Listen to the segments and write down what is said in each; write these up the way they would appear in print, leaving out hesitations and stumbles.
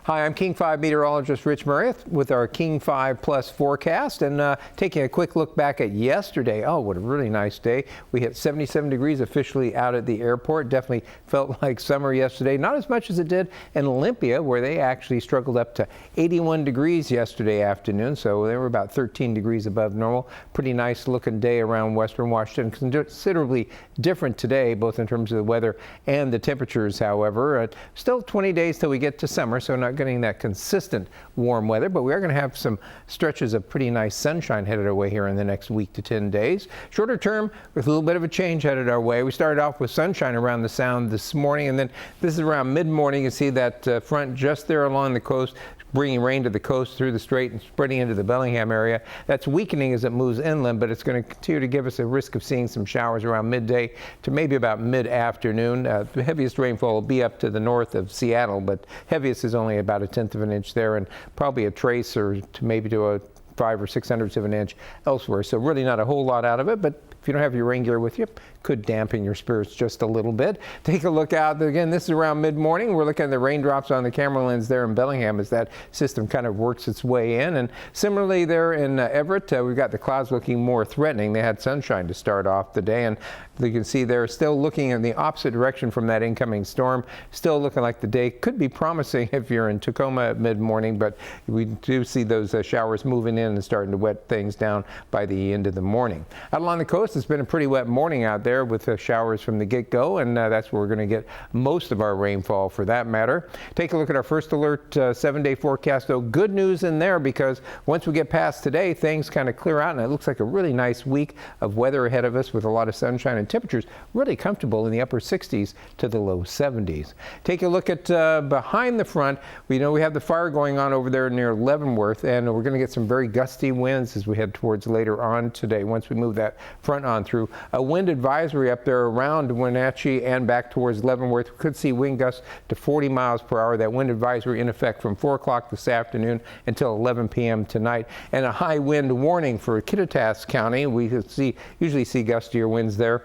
Hi, I'm King 5 meteorologist Rich Murray with our King 5 Plus forecast, and taking a quick look back at yesterday. Oh, what a really nice day. We hit 77 degrees officially out at the airport. Definitely felt like summer yesterday. Not as much as it did in Olympia, where they actually struggled up to 81 degrees yesterday afternoon. So they were about 13 degrees above normal. Pretty nice looking day around western Washington. Considerably different today, both in terms of the weather and the temperatures, however. Still 20 days till we get to summer, so not getting that consistent warm weather, but we are going to have some stretches of pretty nice sunshine headed our way here in the next week to 10 days. Shorter term, with a little bit of a change headed our way. We started off with sunshine around the sound this morning, and then this is around mid-morning. You see that front just there along the coast, bringing rain to the coast through the strait and spreading into the Bellingham area. That's weakening as it moves inland, but it's going to continue to give us a risk of seeing some showers around midday to maybe about mid-afternoon. The heaviest rainfall will be up to the north of Seattle, but heaviest is only about 1/10 of an inch there, and probably a trace or to maybe to a 5 or 600ths of an inch elsewhere. So really not a whole lot out of it, but if you don't have your rain gear with you, could dampen your spirits just a little bit. Take a look out. Again, this is around mid-morning. We're looking at the raindrops on the camera lens there in Bellingham as that system kind of works its way in. And similarly there in Everett, we've got the clouds looking more threatening. They had sunshine to start off the day, and you can see they're still looking in the opposite direction from that incoming storm. Still looking like the day could be promising if you're in Tacoma at mid-morning, but we do see those showers moving in and starting to wet things down by the end of the morning. Out along the coast, it's been a pretty wet morning out there with showers from the get-go, and that's where we're going to get most of our rainfall for that matter. Take a look at our first alert 7-day forecast, though. Good news in there, because once we get past today, things kind of clear out, and it looks like a really nice week of weather ahead of us with a lot of sunshine and temperatures really comfortable in the upper 60s to the low 70s. Take a look at behind the front. We know we have the fire going on over there near Leavenworth, and we're going to get some very gusty winds as we head towards later on today once we move that front on through. A wind advisory up there around Wenatchee and back towards Leavenworth. We could see wind gusts to 40 miles per hour. That wind advisory in effect from 4 o'clock this afternoon until 11 p.m. tonight. And a high wind warning for Kittitas County. We usually see gustier winds there.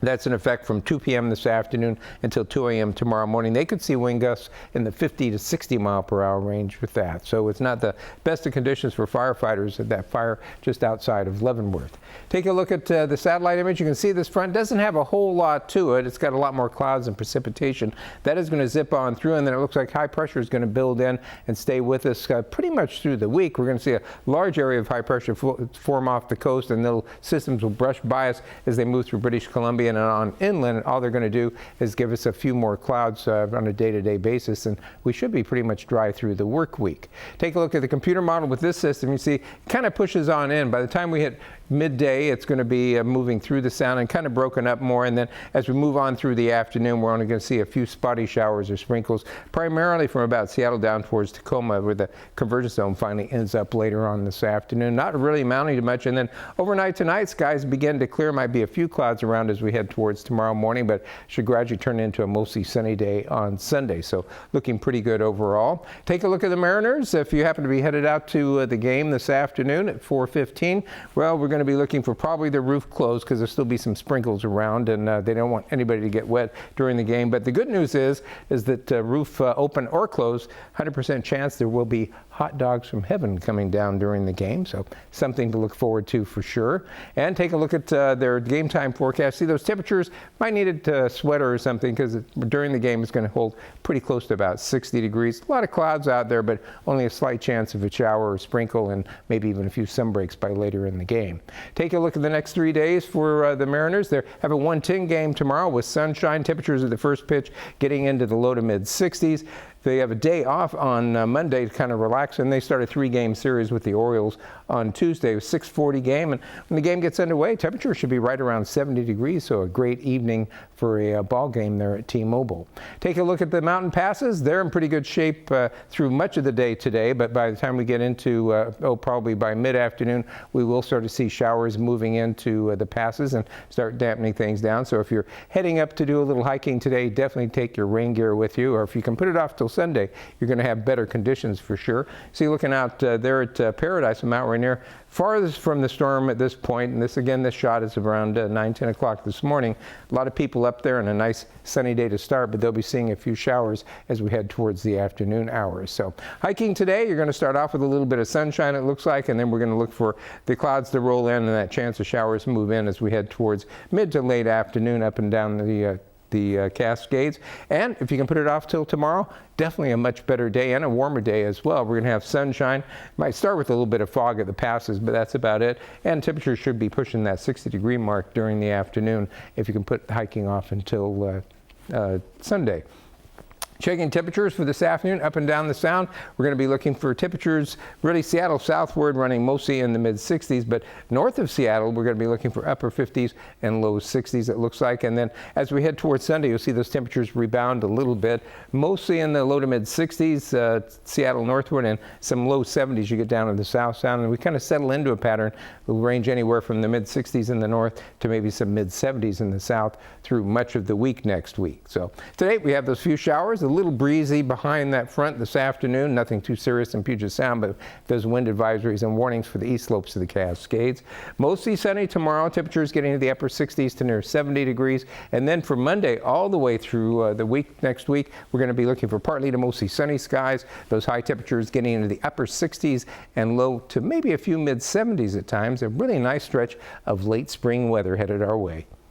That's in effect from 2 p.m. this afternoon until 2 a.m. tomorrow morning. They could see wind gusts in the 50 to 60 mile per hour range with that. So it's not the best of conditions for firefighters at that fire just outside of Leavenworth. Take a look at the satellite image. You can see this front doesn't have a whole lot to it. It's got a lot more clouds and precipitation. That is going to zip on through, and then it looks like high pressure is going to build in and stay with us pretty much through the week. We're going to see a large area of high pressure form off the coast, and little systems will brush by us as they move through British Columbia and on inland, and all they're going to do is give us a few more clouds on a day-to-day basis, and we should be pretty much dry through the work week. Take a look at the computer model with this system. You see it kind of pushes on in. By the time we hit midday, it's going to be moving through the sound and kind of broken up more, and then as we move on through the afternoon, we're only going to see a few spotty showers or sprinkles, primarily from about Seattle down towards Tacoma, where the convergence zone finally ends up later on this afternoon. Not really amounting to much, and then overnight tonight, skies begin to clear. Might be a few clouds around as we head towards tomorrow morning, but should gradually turn into a mostly sunny day on Sunday. So looking pretty good overall. Take a look at the Mariners. If you happen to be headed out to the game this afternoon at 4:15, well, we're going to be looking for probably the roof closed because there'll still be some sprinkles around, and they don't want anybody to get wet during the game. But the good news is that roof open or closed, 100% chance there will be hot dogs from heaven coming down during the game. So something to look forward to for sure. And take a look at their game time forecast. See those temperatures? Might need a sweater or something, because during the game it's going to hold pretty close to about 60 degrees. A lot of clouds out there, but only a slight chance of a shower or sprinkle, and maybe even a few sun breaks by later in the game. Take a look at the next 3 days for the Mariners. They have a 1:10 game tomorrow with sunshine. Temperatures at the first pitch getting into the low to mid 60s. They have a day off on Monday to kind of relax, and they start a 3-game series with the Orioles on Tuesday, a 6:40 game. And when the game gets underway, temperature should be right around 70 degrees, so a great evening for a ball game there at T-Mobile. Take a look at the mountain passes. They're in pretty good shape through much of the day today, but by the time we get into, probably by mid-afternoon, we will start to see showers moving into the passes and start dampening things down. So if you're heading up to do a little hiking today, definitely take your rain gear with you, or if you can put it off till Sunday, you're going to have better conditions for sure. See, looking out there at Paradise, Mount Rainier, farthest from the storm at this point, and this shot is around 9-10 o'clock this morning. A lot of people up there and a nice sunny day to start, but they'll be seeing a few showers as we head towards the afternoon hours. So hiking today, you're going to start off with a little bit of sunshine, it looks like, and then we're going to look for the clouds to roll in and that chance of showers move in as we head towards mid to late afternoon up and down the Cascades. And if you can put it off till tomorrow, definitely a much better day and a warmer day as well. We're going to have sunshine. Might start with a little bit of fog at the passes, but that's about it. And temperatures should be pushing that 60-degree mark during the afternoon if you can put hiking off until Sunday. Checking temperatures for this afternoon up and down the Sound. We're going to be looking for temperatures really Seattle southward running mostly in the mid 60s, but north of Seattle we're going to be looking for upper 50s and low 60s it looks like. And then as we head towards Sunday, you'll see those temperatures rebound a little bit, mostly in the low to mid 60s, Seattle northward, and some low 70s you get down to the South Sound, and we kind of settle into a pattern. It'll range anywhere from the mid 60s in the north to maybe some mid 70s in the south through much of the week next week. So today we have those few showers, a little breezy behind that front this afternoon, nothing too serious in Puget Sound, but those wind advisories and warnings for the east slopes of the Cascades. Mostly sunny tomorrow, temperatures getting to the upper 60s to near 70 degrees. And then for Monday all the way through the week next week, we're going to be looking for partly to mostly sunny skies, those high temperatures getting into the upper 60s and low to maybe a few mid 70s at times. A really nice stretch of late spring weather headed our way.